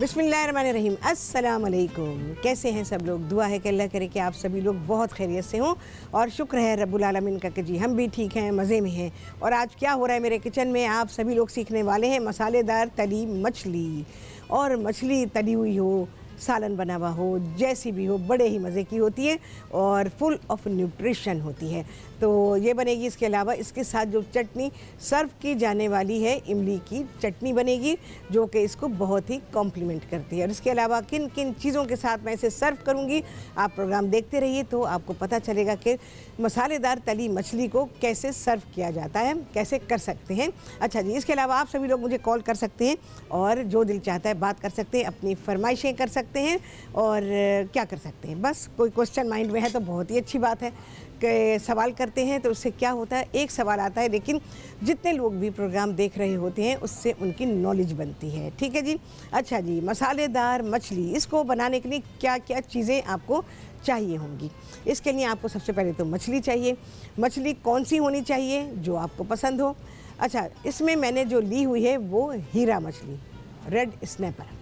बिस्मिल्लाहिर्रहमानिर्रहीम। अस्सलाम वालेकुम। कैसे हैं सब लोग? दुआ है कि अल्लाह करे कि आप सभी लोग बहुत खैरियत से हों और शुक्र है रब्बुल आलमीन का कि जी हम भी ठीक हैं, मज़े में हैं। और आज क्या हो रहा है मेरे किचन में, आप सभी लोग सीखने वाले हैं मसालेदार तली मछली। और मछली तली हुई हो, सालन बना हुआ हो, जैसी भी हो, बड़े ही मज़े की होती है और फुल ऑफ न्यूट्रिशन होती है। तो ये बनेगी। इसके अलावा इसके साथ जो चटनी सर्व की जाने वाली है, इमली की चटनी बनेगी, जो कि इसको बहुत ही कॉम्प्लीमेंट करती है। और इसके अलावा किन किन चीज़ों के साथ मैं इसे सर्व करूँगी, आप प्रोग्राम देखते रहिए तो आपको पता चलेगा कि मसालेदार तली मछली को कैसे सर्व किया जाता है, कैसे कर सकते हैं। अच्छा जी, इसके अलावा आप सभी लोग मुझे कॉल कर सकते हैं और जो दिल चाहता है बात कर सकते हैं, अपनी फरमाइशें कर सकते हैं और क्या कर सकते हैं। बस कोई क्वेश्चन माइंड में है तो बहुत ही अच्छी बात है कि सवाल करते हैं तो उससे क्या होता है, एक सवाल आता है लेकिन जितने लोग भी प्रोग्राम देख रहे होते हैं उससे उनकी नॉलेज बनती है। ठीक है जी। अच्छा जी, मसालेदार मछली, इसको बनाने के लिए क्या क्या चीज़ें आपको चाहिए होंगी। इसके लिए आपको सबसे पहले तो मछली चाहिए। मछली कौन सी होनी चाहिए? जो आपको पसंद हो। अच्छा, इसमें मैंने जो ली हुई है वो हीरा मछली, रेड स्नैपर।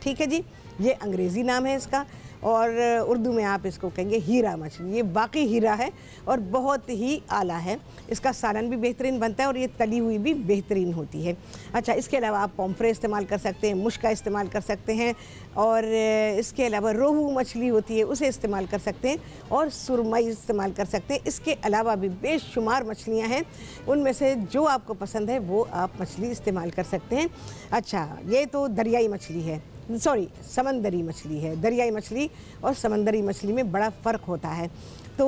ठीक है जी, ये अंग्रेज़ी नाम है इसका और उर्दू में आप इसको कहेंगे हीरा मछली। ये बाकी हीरा है और बहुत ही आला है। इसका सालन भी बेहतरीन बनता है और ये तली हुई भी बेहतरीन होती है। अच्छा, इसके अलावा आप पॉम्फ्रे इस्तेमाल कर सकते हैं, मुश्का इस्तेमाल कर सकते हैं और इसके अलावा रोहू मछली होती है उसे इस्तेमाल कर सकते हैं और सुरमई इस्तेमाल कर सकते हैं। इसके अलावा भी बेशुमार मछलियाँ हैं, उनमें से जो आपको पसंद है वो आप मछली इस्तेमाल कर सकते हैं। अच्छा, ये तो दरियाई मछली है, सॉरी समंदरी मछली है। दरियाई मछली और समंदरी मछली में बड़ा फ़र्क होता है। तो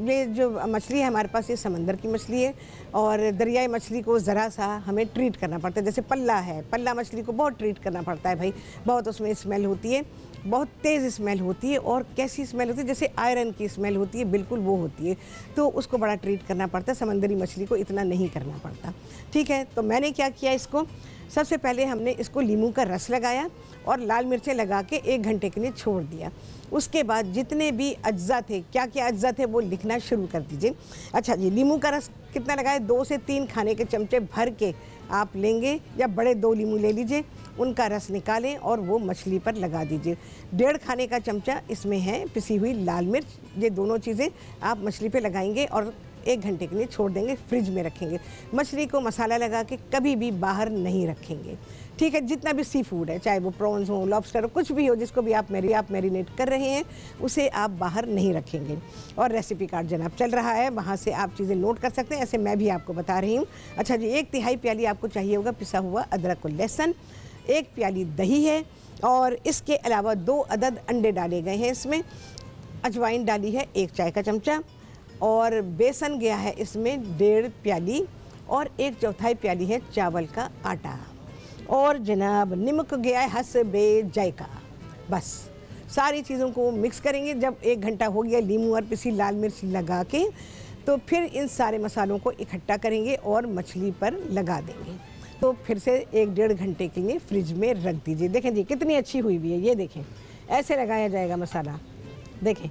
ये जो मछली है हमारे पास, ये समंदर की मछली है और दरियाई मछली को ज़रा सा हमें ट्रीट करना पड़ता है। जैसे पल्ला है, पल्ला मछली को बहुत ट्रीट करना पड़ता है भाई, बहुत उसमें स्मेल होती है, बहुत तेज़ स्मेल होती है। और कैसी स्मेल होती है? जैसे आयरन की स्मेल होती है, बिल्कुल वो होती है। तो उसको बड़ा ट्रीट करना पड़ता है। समंदरी मछली को इतना नहीं करना पड़ता। ठीक है, तो मैंने क्या किया, इसको सबसे पहले हमने इसको नींबू का रस लगाया और लाल मिर्चें लगा के 1 घंटे के लिए छोड़ दिया। उसके बाद जितने भी अज्जा थे, क्या क्या अज्जा थे वो लिखना शुरू कर दीजिए। अच्छा जी, नींबू का रस कितना लगाए? 2 से 3 खाने के चमचे भर के आप लेंगे या बड़े 2 नींबू ले लीजिए, उनका रस निकालें और वो मछली पर लगा दीजिए। 1.5 खाने का चमचा इसमें है पिसी हुई लाल मिर्च। ये दोनों चीज़ें आप मछली पे लगाएंगे और 1 घंटे के लिए छोड़ देंगे, फ्रिज में रखेंगे। मछली को मसाला लगा के कभी भी बाहर नहीं रखेंगे। ठीक है, जितना भी सी फूड है, चाहे वो प्रॉन्स हो, लॉबस्टर हो, कुछ भी हो, जिसको भी आप मैरिनेट कर रहे हैं, उसे आप बाहर नहीं रखेंगे। और रेसिपी कार्ड जनाब चल रहा है, वहाँ से आप चीज़ें नोट कर सकते हैं, ऐसे मैं भी आपको बता रही हूँ। अच्छा जी, 1 तिहाई प्याली आपको चाहिए होगा पिसा हुआ अदरक और लहसुन, 1 प्याली दही है और इसके अलावा 2 अदद अंडे डाले गए हैं इसमें। अजवाइन डाली है 1 चाय का चमचा और बेसन गया है इसमें 1.5 प्याली और 1/4 प्याली है चावल का आटा और जनाब नमक गया है हस्बे जायका। बस सारी चीज़ों को मिक्स करेंगे। जब 1 घंटा हो गया नींबू और पिसी लाल मिर्च लगा के, तो फिर इन सारे मसालों को इकट्ठा करेंगे और मछली पर लगा देंगे। तो फिर से 1-1.5 घंटे के लिए फ्रिज में रख दीजिए। देखें जी कितनी अच्छी हुई हुई है, ये देखें, ऐसे लगाया जाएगा मसाला, देखें।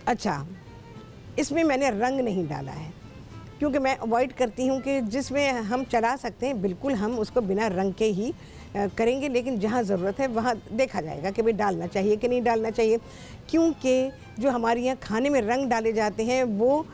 अच्छा, इसमें मैंने रंग नहीं डाला है क्योंकि मैं अवॉइड करती हूँ कि जिसमें हम चला सकते हैं बिल्कुल हम उसको बिना रंग के ही करेंगे, लेकिन जहाँ ज़रूरत है वहाँ देखा जाएगा कि भाई डालना चाहिए कि नहीं डालना चाहिए। क्योंकि जो हमारे यहाँ खाने में रंग डाले जाते हैं वो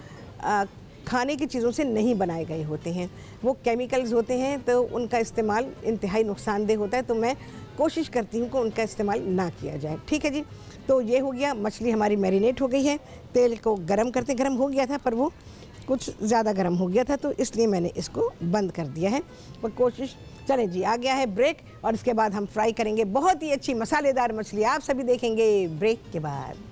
खाने की चीज़ों से नहीं बनाए गए होते हैं, वो केमिकल्स होते हैं, तो उनका इस्तेमाल इंतहाई नुकसानदेह होता है। तो मैं कोशिश करती हूँ कि उनका इस्तेमाल ना किया जाए। ठीक है जी, तो ये हो गया। मछली हमारी मैरिनेट हो गई है। तेल को गरम करते गरम हो गया था पर वो कुछ ज़्यादा गरम हो गया था, तो इसलिए मैंने इसको बंद कर दिया है। पर कोशिश, चलें जी, आ गया है ब्रेक और इसके बाद हम फ्राई करेंगे बहुत ही अच्छी मसालेदार मछली। आप सभी देखेंगे ब्रेक के बाद।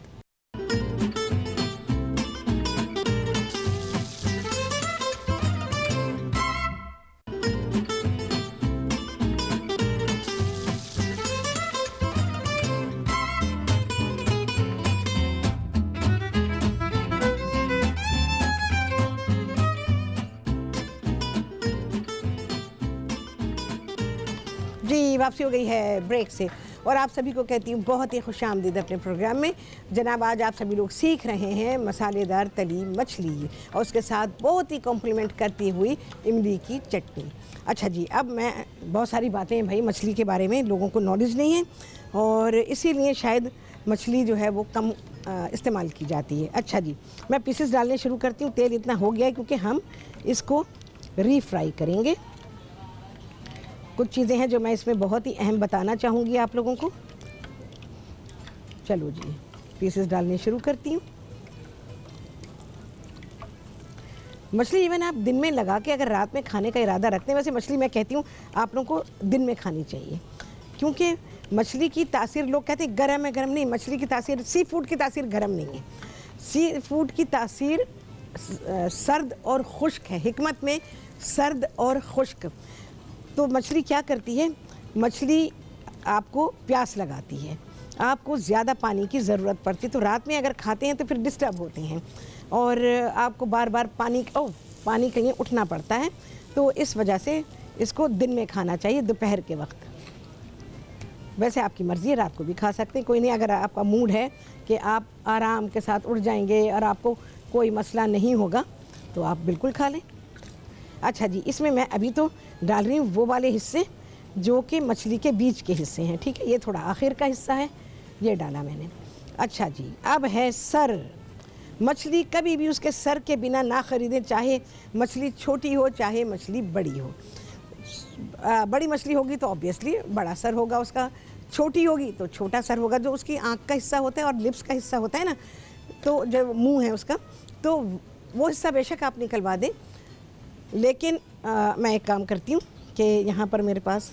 जी, वापसी हो गई है ब्रेक से और आप सभी को कहती हूँ बहुत ही खुशामदीद अपने प्रोग्राम में। जनाब, आज आप सभी लोग सीख रहे हैं मसालेदार तली मछली और उसके साथ बहुत ही कॉम्प्लीमेंट करती हुई इमली की चटनी। अच्छा जी, अब मैं बहुत सारी बातें भाई मछली के बारे में लोगों को नॉलेज नहीं है और इसीलिए शायद मछली जो है वो कम इस्तेमाल की जाती है। अच्छा जी, मैं पीसेस डालने शुरू करती हूँ। तेल इतना हो गया है क्योंकि हम इसको रीफ्राई करेंगे। कुछ चीज़ें हैं जो मैं इसमें बहुत ही अहम बताना चाहूँगी आप लोगों को। चलो जी, पीसेस डालने शुरू करती हूँ। मछली इवन आप दिन में लगा के अगर रात में खाने का इरादा रखते हैं, वैसे मछली मैं कहती हूँ आप लोगों को दिन में खानी चाहिए, क्योंकि मछली की तासीर लोग कहते हैं गर्म है, गर्म नहीं। मछली की तासीर, सी फूड की तासीर गर्म नहीं है। सी फूड की तासीर सर्द और खुश्क है। हिकमत में सर्द और खुश्क। तो मछली क्या करती है, मछली आपको प्यास लगाती है, आपको ज़्यादा पानी की ज़रूरत पड़ती है। तो रात में अगर खाते हैं तो फिर डिस्टर्ब होते हैं और आपको बार बार पानी के लिए उठना पड़ता है। तो इस वजह से इसको दिन में खाना चाहिए, दोपहर के वक्त। वैसे आपकी मर्ज़ी है, रात को भी खा सकते हैं, कोई नहीं। अगर आपका मूड है कि आप आराम के साथ उठ जाएंगे और आपको कोई मसला नहीं होगा तो आप बिल्कुल खा लें। अच्छा जी, इसमें मैं अभी तो डाल रही हूँ वो वाले हिस्से जो कि मछली के बीच के हिस्से हैं, ठीक है। ये थोड़ा आखिर का हिस्सा है, ये डाला मैंने। अच्छा जी, अब है सर। मछली कभी भी उसके सर के बिना ना ख़रीदें, चाहे मछली छोटी हो चाहे मछली बड़ी हो। बड़ी मछली होगी तो ऑब्वियसली बड़ा सर होगा उसका, छोटी होगी तो छोटा सर होगा। जो उसकी आँख का हिस्सा होता है और लिप्स का हिस्सा होता है ना, तो जो मुंह है उसका, तो वो हिस्सा बेशक आप निकलवा दें। लेकिन मैं एक काम करती हूँ कि यहाँ पर मेरे पास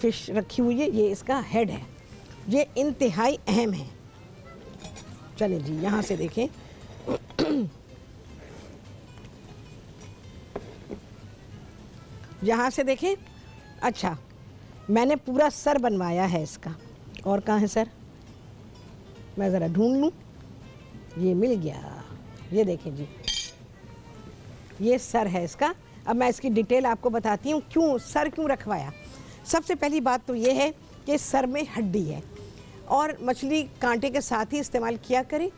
फ़िश रखी हुई है, ये इसका हेड है, ये इंतहाई अहम है। चलें जी, यहाँ से देखें। यहाँ से देखें। अच्छा, मैंने पूरा सर बनवाया है इसका। और कहाँ है सर, मैं ज़रा ढूंढ लूँ। ये मिल गया, ये देखें जी, ये सर है इसका। अब मैं इसकी डिटेल आपको बताती हूँ क्यों सर क्यों रखवाया। सबसे पहली बात तो ये है कि सर में हड्डी है और मछली कांटे के साथ ही इस्तेमाल किया करें,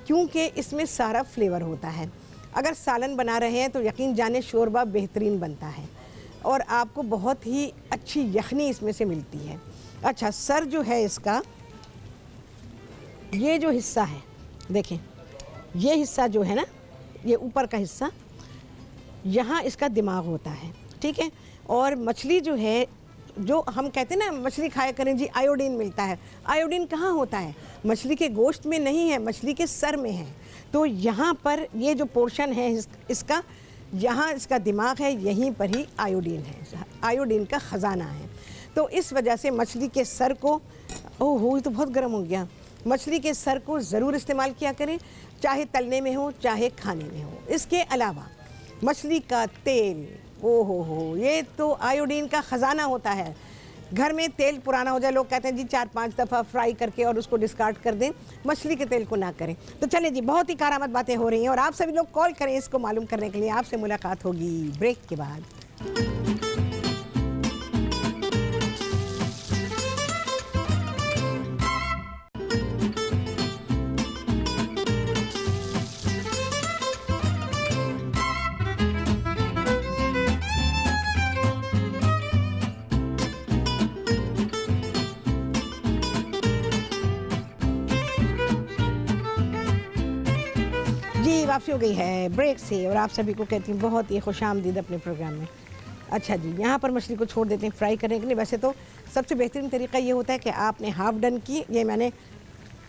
क्योंकि इसमें सारा फ्लेवर होता है। अगर सालन बना रहे हैं तो यकीन जाने शोरबा बेहतरीन बनता है और आपको बहुत ही अच्छी यखनी इसमें से मिलती है। अच्छा, सर जो है इसका, ये जो हिस्सा है देखें, ये हिस्सा जो है ना, ये ऊपर का हिस्सा, यहाँ इसका दिमाग होता है, ठीक है। और मछली जो है, जो हम कहते हैं ना मछली खाया करें जी, आयोडीन मिलता है। आयोडीन कहाँ होता है, मछली के गोश्त में नहीं है, मछली के सर में है। तो यहाँ पर ये जो पोर्शन है इसका, यहाँ इसका दिमाग है, यहीं पर ही आयोडीन है, आयोडीन का ख़जाना है। तो इस वजह से मछली के सर को, ओहो ये तो बहुत गर्म हो गया, मछली के सर को ज़रूर इस्तेमाल किया करें, चाहे तलने में हो चाहे खाने में हो। इसके अलावा मछली का तेल, ओहो ये तो आयोडीन का ख़जाना होता है। घर में तेल पुराना हो जाए, लोग कहते हैं जी 4-5 दफ़ा फ्राई करके और उसको डिस्कार्ड कर दें, मछली के तेल को ना करें। तो चलें जी, बहुत ही कारामद बातें हो रही हैं और आप सभी लोग कॉल करें इसको मालूम करने के लिए। आपसे मुलाकात होगी ब्रेक के बाद। जी, वापसी हो गई है ब्रेक से और आप सभी को कहती हूँ बहुत ही खुशामदीद अपने प्रोग्राम में। अच्छा जी, यहाँ पर मछली को छोड़ देते हैं फ्राई करने के लिए। वैसे तो सबसे बेहतरीन तरीका ये होता है कि आपने हाफ़ डन की। ये मैंने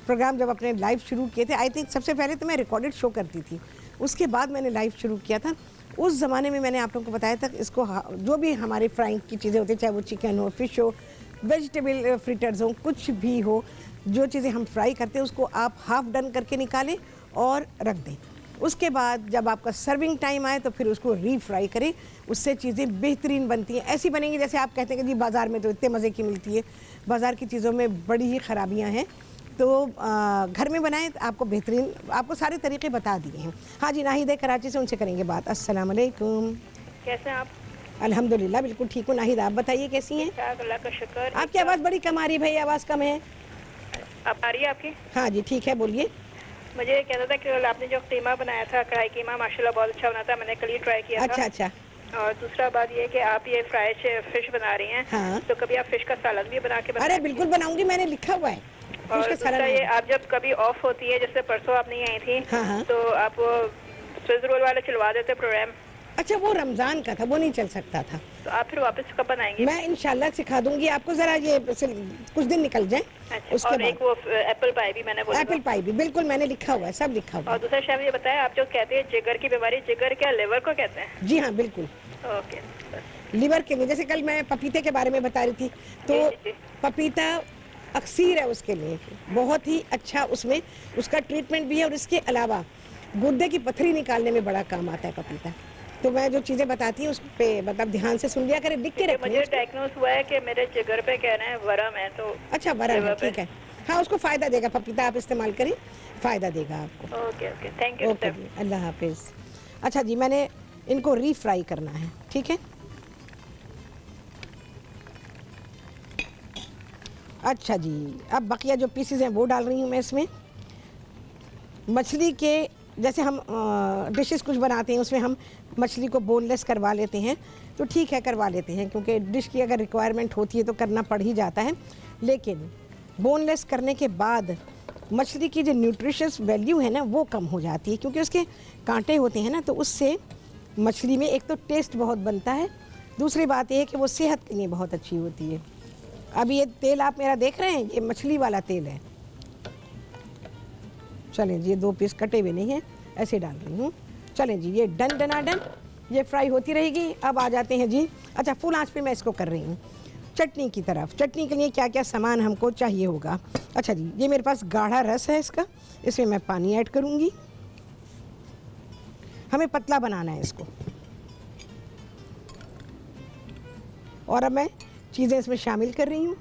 प्रोग्राम जब अपने लाइव शुरू किए थे, आई थिंक सबसे पहले तो मैं रिकॉर्डेड शो करती थी, उसके बाद मैंने लाइव शुरू किया था। उस ज़माने में मैंने आप लोगों को बताया था इसको जो भी हमारी फ्राइंग की चीज़ें होती हैं, चाहे वो चिकन हो, फ़िश हो, वेजिटेबल फ्रिटर्स हो, कुछ भी हो, जो चीज़ें हम फ्राई करते हैं उसको आप हाफ़ डन करके निकालें और रख दें। उसके बाद जब आपका सर्विंग टाइम आए तो फिर उसको रीफ्राई करें, उससे चीज़ें बेहतरीन बनती हैं। ऐसी बनेंगी जैसे आप कहते हैं कि जी बाज़ार में तो इतने मज़े की मिलती है, बाज़ार की चीज़ों में बड़ी ही ख़राबियाँ हैं। तो घर में बनाएं तो आपको बेहतरीन, आपको सारे तरीके बता दिए हैं। हाँ जी, नाहिद है कराची से, उनसे करेंगे बात। अस्सलाम वालेकुम। कैसे हैं आप? अल्हम्दुलिल्लाह बिल्कुल ठीक हूँ। नाहिद आप बताइए कैसी हैं? अल्लाह का शुक्र। आपकी आवाज़ बड़ी कम आ रही है भाई, आवाज़ कम है। अब आ रही है आपकी? हाँ जी ठीक है, बोलिए। मुझे ये कहना था कि कल आपने जो कीमा बनाया था, कढ़ाई कीमा, माशाल्लाह बहुत अच्छा बना था, मैंने कल ही ट्राई किया अच्छा था। अच्छा। और दूसरा बात ये है कि आप ये फ्राई फिश बना रही हैं, हाँ। तो कभी आप फिश का सालन भी बना के अरे बनाएं? बिल्कुल बनाऊंगी, मैंने लिखा हुआ है। और फिश का दूसरा सालन ये, बनाऊंगी। आप जब कभी ऑफ होती है, जैसे परसों आप नहीं आई थी, हाँ हाँ। तो आप वो स्विस रोल वाले चलवा देते प्रोग्राम, अच्छा वो रमज़ान का था, वो नहीं चल सकता था। तो आप फिर वापस कब बनाएंगी? मैं इंशाल्लाह सिखा दूंगी आपको, ज़रा ये कुछ दिन निकल जाए। अच्छा, उसके और बाद एक वो एप्पल पाई भी मैंने बोला एप्पल पाई भी बिल्कुल मैंने लिखा हुआ है, सब लिखा हुआ और दूसरा शेफ ये बताया, आप जो कहते हैं जिगर की बीमारी, जिगर क्या लिवर को कहते हैं? है। जी हाँ बिल्कुल, ओके, लीवर के लिए। जैसे कल मैं पपीते के बारे में बता रही थी, तो जी, जी। पपीता अक्सीर है उसके लिए, बहुत ही अच्छा उसमें उसका ट्रीटमेंट भी है। और इसके अलावा गुर्दे की पथरी निकालने में बड़ा काम आता है पपीता। तो मैं जो चीज़ें बताती हूँ उस पर मतलब ध्यान से सुन लिया करें, लिख के रखें। मुझे डायग्नोस हुआ है कि मेरे जिगर पे कह रहे हैं वरम है, तो अच्छा वरम है, लिवर पे। ठीक है। हाँ उसको फ़ायदा देगा, पपीता आप इस्तेमाल करें, फ़ायदा देगा आपको। Okay okay, thank you okay जी, अल्लाह हाफिज़। अच्छा जी, मैंने इनको रीफ्राई करना है, ठीक है। अच्छा जी, अब बकिया जो पीसेस हैं वो डाल रही हूँ मैं इसमें। मछली के जैसे हम डिशेस कुछ बनाते हैं, उसमें हम मछली को बोनलेस करवा लेते हैं, तो ठीक है करवा लेते हैं, क्योंकि डिश की अगर रिक्वायरमेंट होती है तो करना पड़ ही जाता है। लेकिन बोनलेस करने के बाद मछली की जो न्यूट्रिशियस वैल्यू है ना वो कम हो जाती है, क्योंकि उसके कांटे होते हैं ना, तो उससे मछली में एक तो टेस्ट बहुत बनता है, दूसरी बात यह है कि वो सेहत के लिए बहुत अच्छी होती है। अब ये तेल आप मेरा देख रहे हैं, ये मछली वाला तेल है। चलें जी, ये 2 पीस कटे हुए नहीं हैं, ऐसे डाल रही हूँ। चलें जी, ये डन डना डन, ये फ्राई होती रहेगी। अब आ जाते हैं जी, अच्छा फुल आंच पे मैं इसको कर रही हूँ चटनी की तरफ। चटनी के लिए क्या क्या सामान हमको चाहिए होगा। अच्छा जी, ये मेरे पास गाढ़ा रस है इसका, इसमें मैं पानी ऐड करूँगी। हमें पतला बनाना है इसको। और अब मैं चीज़ें इसमें शामिल कर रही हूँ।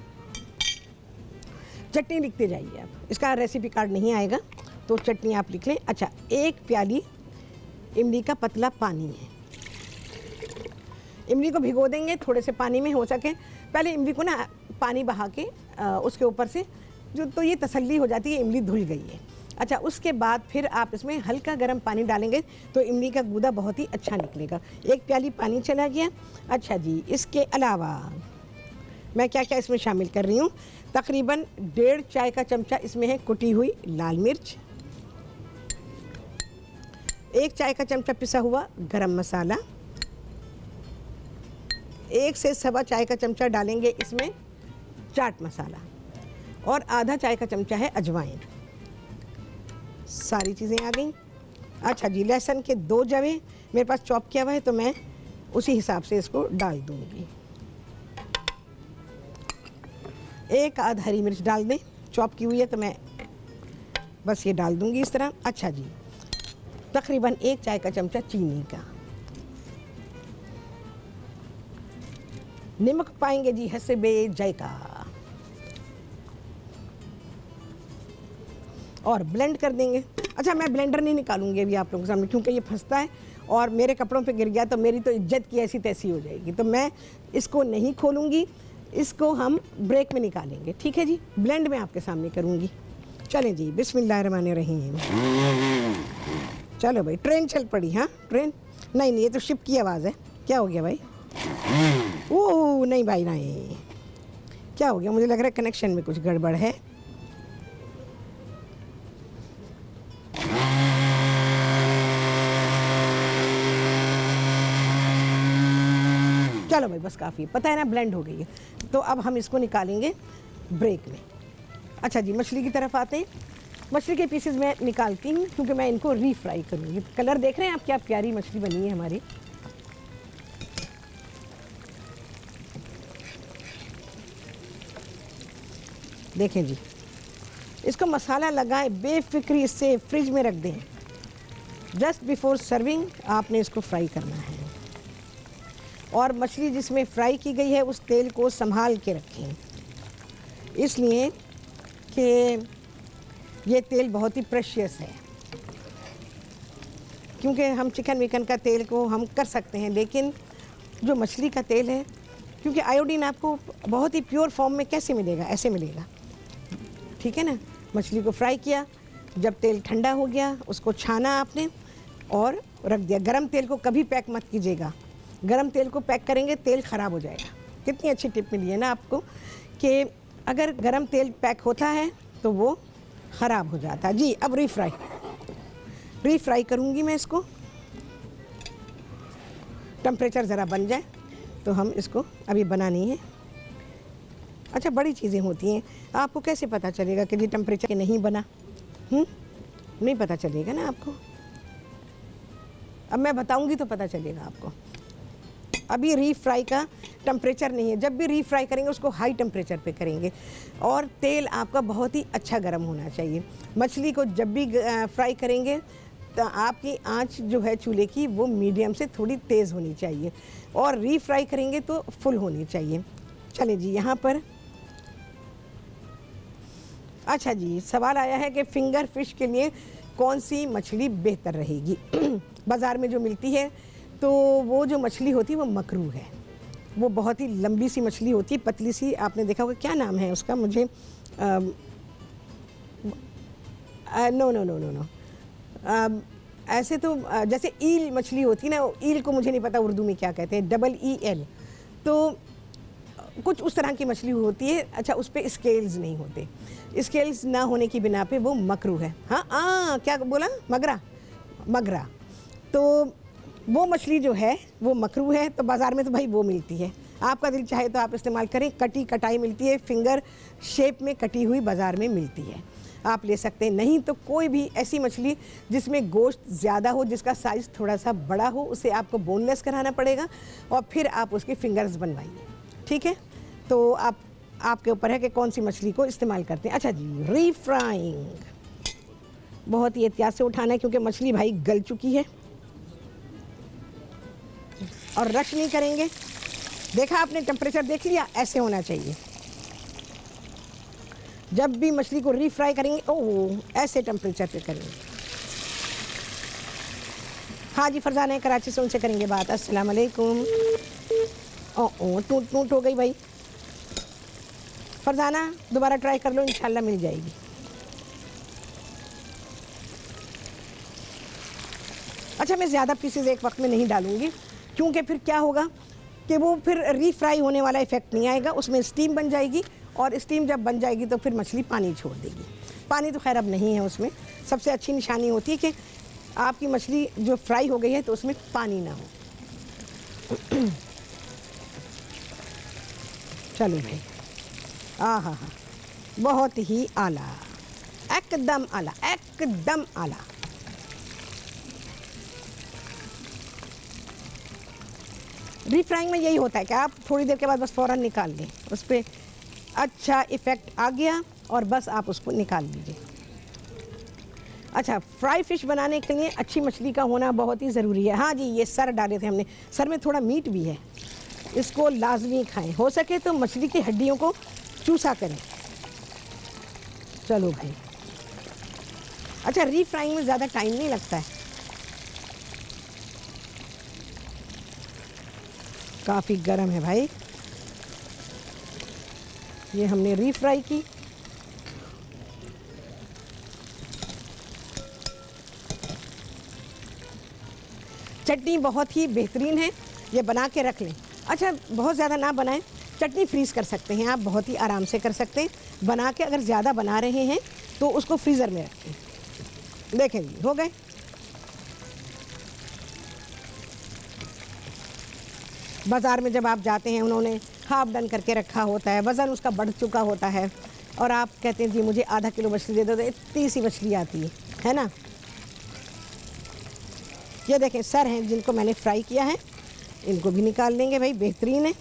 चटनी लिखते जाइए आप, इसका रेसिपी कार्ड नहीं आएगा तो चटनी आप लिख लें। अच्छा, 1 प्याली इमली का पतला पानी है। इमली को भिगो देंगे थोड़े से पानी में, हो सके पहले इमली को ना पानी बहा के उसके ऊपर से जो, तो ये तसल्ली हो जाती है इमली धुल गई है। अच्छा, उसके बाद फिर आप इसमें हल्का गर्म पानी डालेंगे तो इमली का गूदा बहुत ही अच्छा निकलेगा। 1 प्याली पानी चला गया। अच्छा जी, इसके अलावा मैं क्या क्या इसमें शामिल कर रही हूँ, तकरीबन 1.5 चाय का चमचा इसमें है कुटी हुई लाल मिर्च, 1 चाय का चमचा पिसा हुआ गरम मसाला, 1 से सवा चाय का चमचा डालेंगे इसमें चाट मसाला, और आधा चाय का चमचा है अजवाइन। सारी चीज़ें आ गई। अच्छा जी, लहसुन के 2 जवे मेरे पास चॉप किया हुआ है, तो मैं उसी हिसाब से इसको डाल दूँगी। 1 आध हरी मिर्च डाल दें, चॉप की हुई है, तो मैं बस ये डाल दूँगी इस तरह। अच्छा जी, तकरीबन 1 चाय का चमचा चीनी का। नमक पाएंगे जी हस्बे जायका, और ब्लेंड कर देंगे। अच्छा, मैं ब्लेंडर नहीं निकालूंगी अभी आप लोगों के सामने, क्योंकि ये फंसता है और मेरे कपड़ों पे गिर गया तो मेरी तो इज्जत की ऐसी तैसी हो जाएगी, तो मैं इसको नहीं खोलूँगी, इसको हम ब्रेक में निकालेंगे। ठीक है जी, ब्लेंड में आपके सामने करूँगी। चलें जी, बिस्मिल्लाहिर्रहमानिर्रहीम। चलो भाई, ट्रेन चल पड़ी। हाँ ट्रेन नहीं, ये तो शिप की आवाज़ है। क्या हो गया भाई? ओह नहीं भाई नहीं, क्या हो गया? मुझे लग रहा है कनेक्शन में कुछ गड़बड़ है। चलो भाई बस काफ़ी है, पता है ना ब्लेंड हो गई है। तो अब हम इसको निकालेंगे ब्रेक में। अच्छा जी, मछली की तरफ आते हैं। मछली के पीसेस मैं निकालती हूँ, क्योंकि मैं इनको रीफ्राई करूँगी। कलर देख रहे हैं आप, क्या प्यारी मछली बनी है हमारी। देखें जी, इसको मसाला लगाएं बेफिक्री, इससे फ्रिज में रख दें। जस्ट बिफोर सर्विंग आपने इसको फ्राई करना है, और मछली जिसमें फ्राई की गई है उस तेल को संभाल के रखें, इसलिए कि ये तेल बहुत ही प्रेशियस है। क्योंकि हम चिकन विकन का तेल को हम कर सकते हैं, लेकिन जो मछली का तेल है, क्योंकि आयोडीन आपको बहुत ही प्योर फॉर्म में कैसे मिलेगा, ऐसे मिलेगा, ठीक है ना। मछली को फ्राई किया, जब तेल ठंडा हो गया उसको छाना आपने और रख दिया। गरम तेल को कभी पैक मत कीजिएगा, गरम तेल को पैक करेंगे तेल ख़राब हो जाएगा। कितनी अच्छी टिप मिली है ना आपको कि अगर गरम तेल पैक होता है तो वो ख़राब हो जाता है। जी अब रीफ्राई करूँगी मैं इसको, टेम्परेचर ज़रा बन जाए तो हम इसको अभी बनानी है। अच्छा बड़ी चीज़ें होती हैं, आपको कैसे पता चलेगा कि जी टेम्परेचर के नहीं बना? नहीं पता चलेगा ना आपको, अब मैं बताऊंगी तो पता चलेगा आपको। अभी रीफ्राई का टेम्परेचर नहीं है, जब भी रीफ्राई करेंगे उसको हाई टेम्परेचर पे करेंगे और तेल आपका बहुत ही अच्छा गर्म होना चाहिए। मछली को जब भी फ्राई करेंगे तो आपकी आंच जो है चूल्हे की वो मीडियम से थोड़ी तेज़ होनी चाहिए और रीफ्राई करेंगे तो फुल होनी चाहिए। चलिए जी यहाँ पर अच्छा जी सवाल आया है कि फिंगर फिश के लिए कौन सी मछली बेहतर रहेगी? बाज़ार में जो मिलती है तो वो जो मछली होती है वो मकरू है, वो बहुत ही लंबी सी मछली होती है, पतली सी। आपने देखा होगा, क्या नाम है उसका, मुझे no no no no no ऐसे तो जैसे ईल मछली होती है ना, ईल को मुझे नहीं पता उर्दू में क्या कहते हैं, EEL, तो कुछ उस तरह की मछली होती है। अच्छा उस पर स्केल्स नहीं होते, स्केल्स ना होने की बिना पे वो मकरू है। हाँ क्या बोला? मगरा। तो वो मछली जो है वो मकरू है, तो बाज़ार में तो भाई वो मिलती है। आपका दिल चाहे तो आप इस्तेमाल करें, कटाई मिलती है, फिंगर शेप में कटी हुई बाज़ार में मिलती है, आप ले सकते हैं। नहीं तो कोई भी ऐसी मछली जिसमें गोश्त ज़्यादा हो, जिसका साइज़ थोड़ा सा बड़ा हो, उसे आपको बोनलेस कराना पड़ेगा और फिर आप उसके फिंगर्स बनवाइए, ठीक है। तो आपके ऊपर है कि कौन सी मछली को इस्तेमाल करते हैं। अच्छा जी रीफ्राइंग बहुत ही एहतियात से उठाना है क्योंकि मछली भाई गल चुकी है और रश नहीं करेंगे। देखा आपने, टेम्परेचर देख लिया, ऐसे होना चाहिए। जब भी मछली को रीफ्राई करेंगे ऐसे टेम्परेचर पे करेंगे। हाँ जी फरजाना है कराची से, उनसे करेंगे बात। अस्सलाम वालेकुम। टूट हो गई भाई। फरजाना दोबारा ट्राई कर लो, इंशाल्लाह मिल जाएगी। अच्छा मैं ज़्यादा पीसेज एक वक्त में नहीं डालूंगी क्योंकि फिर क्या होगा कि वो फिर रीफ्राई होने वाला इफ़ेक्ट नहीं आएगा, उसमें स्टीम बन जाएगी और स्टीम जब बन जाएगी तो फिर मछली पानी छोड़ देगी। पानी तो खैर अब नहीं है उसमें। सबसे अच्छी निशानी होती है कि आपकी मछली जो फ्राई हो गई है तो उसमें पानी ना हो। चलो भाई, हाँ, बहुत ही आला, एकदम आला, एकदम आला। रीफ्राइंग में यही होता है कि आप थोड़ी देर के बाद बस फ़ौरन निकाल लें, उस पर अच्छा इफ़ेक्ट आ गया और बस आप उसको निकाल लीजिए। अच्छा फ्राई फ़िश बनाने के लिए अच्छी मछली का होना बहुत ही ज़रूरी है। हाँ जी ये सर डाले थे हमने, सर में थोड़ा मीट भी है, इसको लाजमी खाएं, हो सके तो मछली की हड्डियों को चूसा करें। चलो भाई, अच्छा रीफ्राइंग में ज़्यादा टाइम नहीं लगता है, काफ़ी गर्म है भाई। ये हमने रीफ्राई की। चटनी बहुत ही बेहतरीन है, ये बना के रख लें। अच्छा बहुत ज़्यादा ना बनाएं, चटनी फ्रीज़ कर सकते हैं आप, बहुत ही आराम से कर सकते हैं बना के। अगर ज़्यादा बना रहे हैं तो उसको फ्रीज़र में रखें। देखें जी हो गए। बाज़ार में जब आप जाते हैं उन्होंने हाफ डन करके रखा होता है, वज़न उसका बढ़ चुका होता है और आप कहते हैं जी मुझे आधा किलो मछली दे दो, तो इतनी सी मछली आती है ना। ये देखें सर हैं जिनको मैंने फ्राई किया है, इनको भी निकाल लेंगे भाई, बेहतरीन है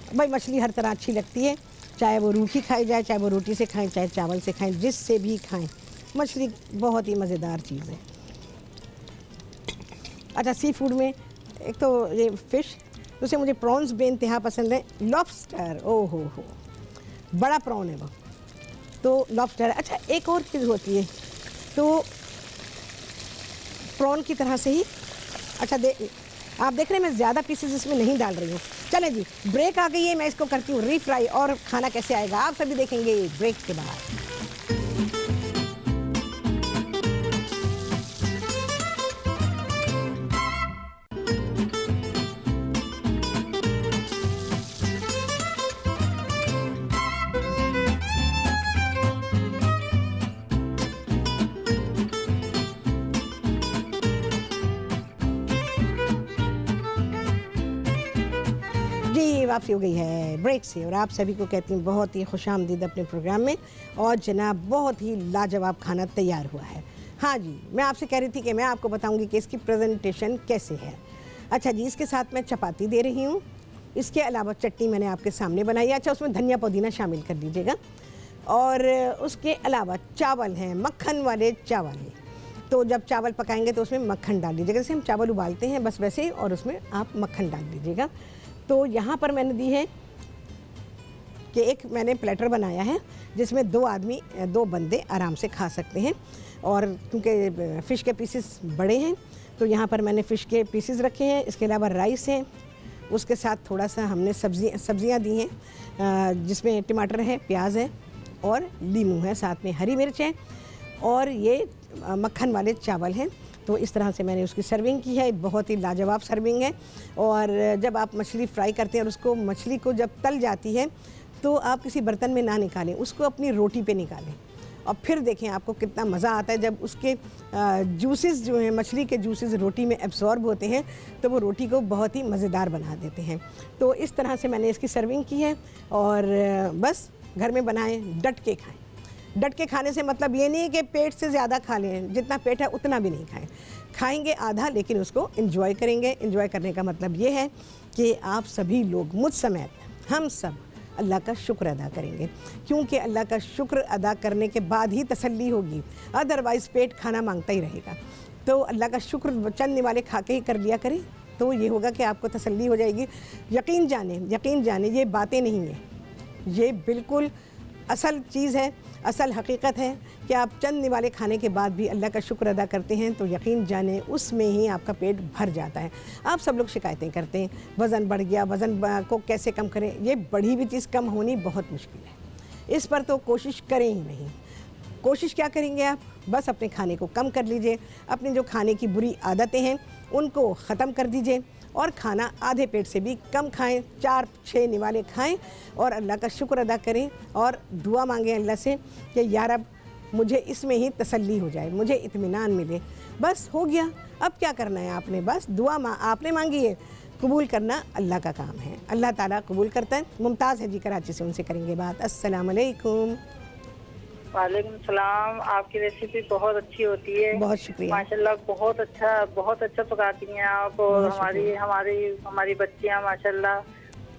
भाई। मछली हर तरह अच्छी लगती है, चाहे वो रूखी खाई जाए, चाहे वो रोटी से खाएं, चाहे चावल से खाएं, जिससे भी खाएं, मछली बहुत ही मज़ेदार चीज़ है। अच्छा सी फूड में एक तो ये फ़िश, उससे मुझे प्रॉन्स बेइंतहा पसंद है। लॉबस्टर, ओहो हो, बड़ा प्रॉन है वो, तो लॉबस्टर है। अच्छा एक और चीज़ होती है तो प्रॉन की तरह से ही, अच्छा आप देख रहे हैं मैं ज़्यादा पीसेस इसमें नहीं डाल रही हूँ। चलें जी, ब्रेक आ गई है, मैं इसको करती हूँ रीफ्राई और खाना कैसे आएगा आप सभी देखेंगे ब्रेक के बाद। जी वापसी हो गई है ब्रेक से और आप सभी को कहती हूँ बहुत ही खुशामदीद अपने प्रोग्राम में। और जनाब बहुत ही लाजवाब खाना तैयार हुआ है। हाँ जी, मैं आपसे कह रही थी कि मैं आपको बताऊंगी कि इसकी प्रेजेंटेशन कैसे है। अच्छा जी, इसके साथ मैं चपाती दे रही हूँ। इसके अलावा चटनी मैंने आपके सामने बनाई है। अच्छा, उसमें धनिया पुदीना शामिल कर दीजिएगा। और उसके अलावा चावल हैं, मक्खन वाले चावल हैं। तो जब चावल पकाएंगे तो उसमें मक्खन डाल दीजिएगा, जैसे हम चावल उबालते हैं बस वैसे ही, और उसमें आप मक्खन डाल दीजिएगा। तो यहाँ पर मैंने दी है कि एक मैंने प्लेटर बनाया है जिसमें 2 बंदे आराम से खा सकते हैं। और क्योंकि फ़िश के पीसेस बड़े हैं तो यहाँ पर मैंने फ़िश के पीसेस रखे हैं। इसके अलावा राइस है, उसके साथ थोड़ा सा हमने सब्जियाँ दी हैं जिसमें टमाटर है, प्याज है और नींबू है, साथ में हरी मिर्च है, और ये मक्खन वाले चावल हैं। तो इस तरह से मैंने उसकी सर्विंग की है। बहुत ही लाजवाब सर्विंग है। और जब आप मछली फ्राई करते हैं और उसको मछली को जब तल जाती है तो आप किसी बर्तन में ना निकालें, उसको अपनी रोटी पे निकालें और फिर देखें आपको कितना मज़ा आता है जब उसके जूसेस जो हैं, मछली के जूसेस रोटी में एब्जॉर्ब होते हैं तो वो रोटी को बहुत ही मज़ेदार बना देते हैं। तो इस तरह से मैंने इसकी सर्विंग की है। और बस घर में बनाएं, डट के खाएं। डट के खाने से मतलब ये नहीं है कि पेट से ज़्यादा खा लें, जितना पेट है उतना भी नहीं खाएं। खाएंगे आधा लेकिन उसको एंजॉय करेंगे। एंजॉय करने का मतलब ये है कि आप सभी लोग मुझ समेत हम सब अल्लाह का शुक्र अदा करेंगे, क्योंकि अल्लाह का शुक्र अदा करने के बाद ही तसल्ली होगी, अदरवाइज़ पेट खाना मांगता ही रहेगा। तो अल्लाह का शुक्र चंद निवाले खा के ही कर लिया करें, तो ये होगा कि आपको तसल्ली हो जाएगी। यकीन जाने ये बातें नहीं हैं, ये बिल्कुल असल चीज़ है, असल हकीकत है कि आप चंद निवाले खाने के बाद भी अल्लाह का शुक्र अदा करते हैं तो यकीन जाने उसमें ही आपका पेट भर जाता है। आप सब लोग शिकायतें करते हैं वज़न बढ़ गया, वज़न को कैसे कम करें। ये बढ़ी हुई चीज़ कम होनी बहुत मुश्किल है, इस पर तो कोशिश करें ही नहीं। कोशिश क्या करेंगे आप, बस अपने खाने को कम कर लीजिए, अपनी जो खाने की बुरी आदतें हैं उनको ख़त्म कर दीजिए और खाना आधे पेट से भी कम खाएं, 4-6 निवाले खाएं और अल्लाह का शुक्र अदा करें और दुआ मांगें अल्लाह से कि या रब मुझे इसमें ही तसल्ली हो जाए, मुझे इत्मीनान मिले। बस हो गया, अब क्या करना है आपने, बस दुआ आपने मांगी है, कबूल करना अल्लाह का काम है। अल्लाह ताला कबूल करता है। मुमताज़ है जी कराची से, उनसे करेंगे बात। अस्सलाम वालेकुम। वालेकुम सलाम। आपकी रेसिपी बहुत अच्छी होती है। बहुत शुक्रिया। माशाल्लाह बहुत अच्छा पकाती हैं आप। और हमारी बच्चियां माशाल्लाह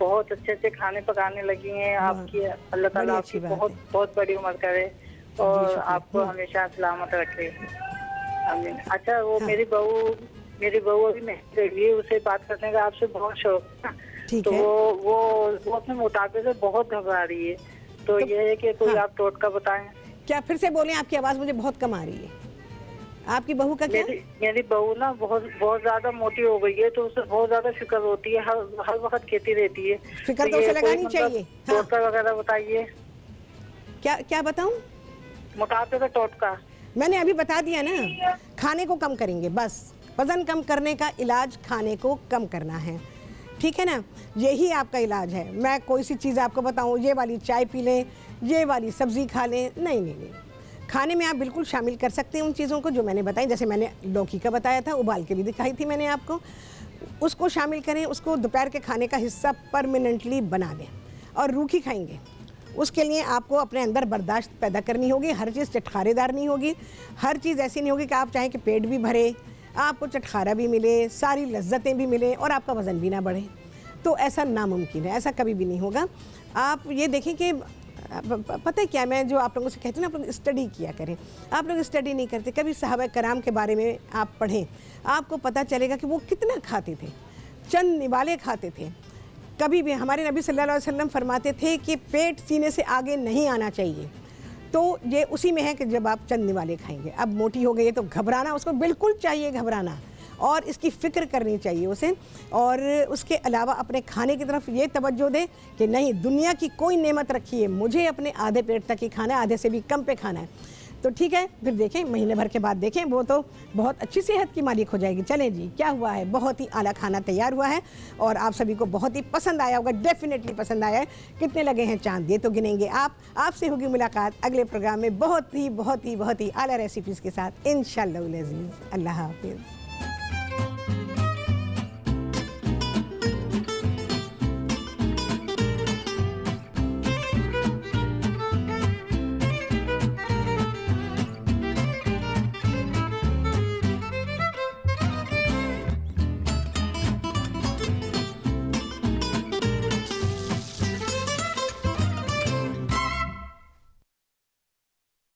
बहुत अच्छे खाने पकाने लगी हैं। आपकी अल्लाह ताला आपकी बहुत बड़ी उम्र करे और आपको हमेशा सलामत रखे। आमीन। अच्छा, वो मेरी बहू अभी नहीं गई है, उसे बात करने का आपसे बहुत शौक है। तो वो अपने मोटापे से बहुत घबरा रही है। तो ये है कि कोई आप टोटका बताएं। क्या फिर से बोलें, आपकी आवाज़ मुझे बहुत कम आ रही है। आपकी बहू का क्या? मेरी बहू ना बहुत ज्यादा मोटी हो गई है, तो उसे बहुत ज्यादा फिक्र होती है, हर वक्त कहती रहती है। फिक्र तो उसे लगानी चाहिए। टोटका वगैरह बताइए। क्या बताऊं? मोटापे का टोटका मैंने अभी बता दिया ना, खाने को कम करेंगे, बस वजन कम करने का इलाज खाने को कम करना है, ठीक है ना। यही आपका इलाज है। मैं कोई सी चीज़ आपको बताऊं, ये वाली चाय पी लें, ये वाली सब्ज़ी खा लें, नहीं। खाने में आप बिल्कुल शामिल कर सकते हैं उन चीज़ों को जो मैंने बताई। जैसे मैंने लौकी का बताया था, उबाल के भी दिखाई थी मैंने आपको, उसको शामिल करें, उसको दोपहर के खाने का हिस्सा परमानेंटली बना दें और रूखी खाएंगे। उसके लिए आपको अपने अंदर बर्दाश्त पैदा करनी होगी। हर चीज़ चटखारेदार नहीं होगी, हर चीज़ ऐसी नहीं होगी कि आप चाहें कि पेट भी भरे, आपको चटखारा भी मिले, सारी लज्जतें भी मिले और आपका वज़न भी ना बढ़े। तो ऐसा नामुमकिन है, ऐसा कभी भी नहीं होगा। आप ये देखें कि पता है क्या, मैं जो आप लोगों से कहती हूँ ना, आप लोग स्टडी किया करें। आप लोग स्टडी नहीं करते। कभी सहाबा कराम के बारे में आप पढ़ें, आपको पता चलेगा कि वो कितना खाते थे, चंद निवाले खाते थे। कभी भी हमारे नबी सल्लल्लाहु अलैहि वसल्लम फरमाते थे कि पेट सीने से आगे नहीं आना चाहिए। तो ये उसी में है कि जब आप चंद निवाले खाएंगे। अब मोटी हो गई है तो घबराना, उसको बिल्कुल चाहिए घबराना, और इसकी फ़िक्र करनी चाहिए उसे। और उसके अलावा अपने खाने की तरफ ये तवज्जो दे कि नहीं, दुनिया की कोई नेमत रखी है, मुझे अपने आधे पेट तक ही खाना है, आधे से भी कम पे खाना है। तो ठीक है, फिर देखें, महीने भर के बाद देखें, वो तो बहुत अच्छी सेहत की मालिक हो जाएगी। चलें जी, क्या हुआ है, बहुत ही आला खाना तैयार हुआ है और आप सभी को बहुत ही पसंद आया होगा, डेफिनेटली पसंद आया है। कितने लगे हैं चांद, ये तो गिनेंगे आप। आपसे होगी मुलाकात अगले प्रोग्राम में बहुत ही आला रेसिपीज़ के साथ इंशाअल्लाह। अल्लाह हाफ़िज़।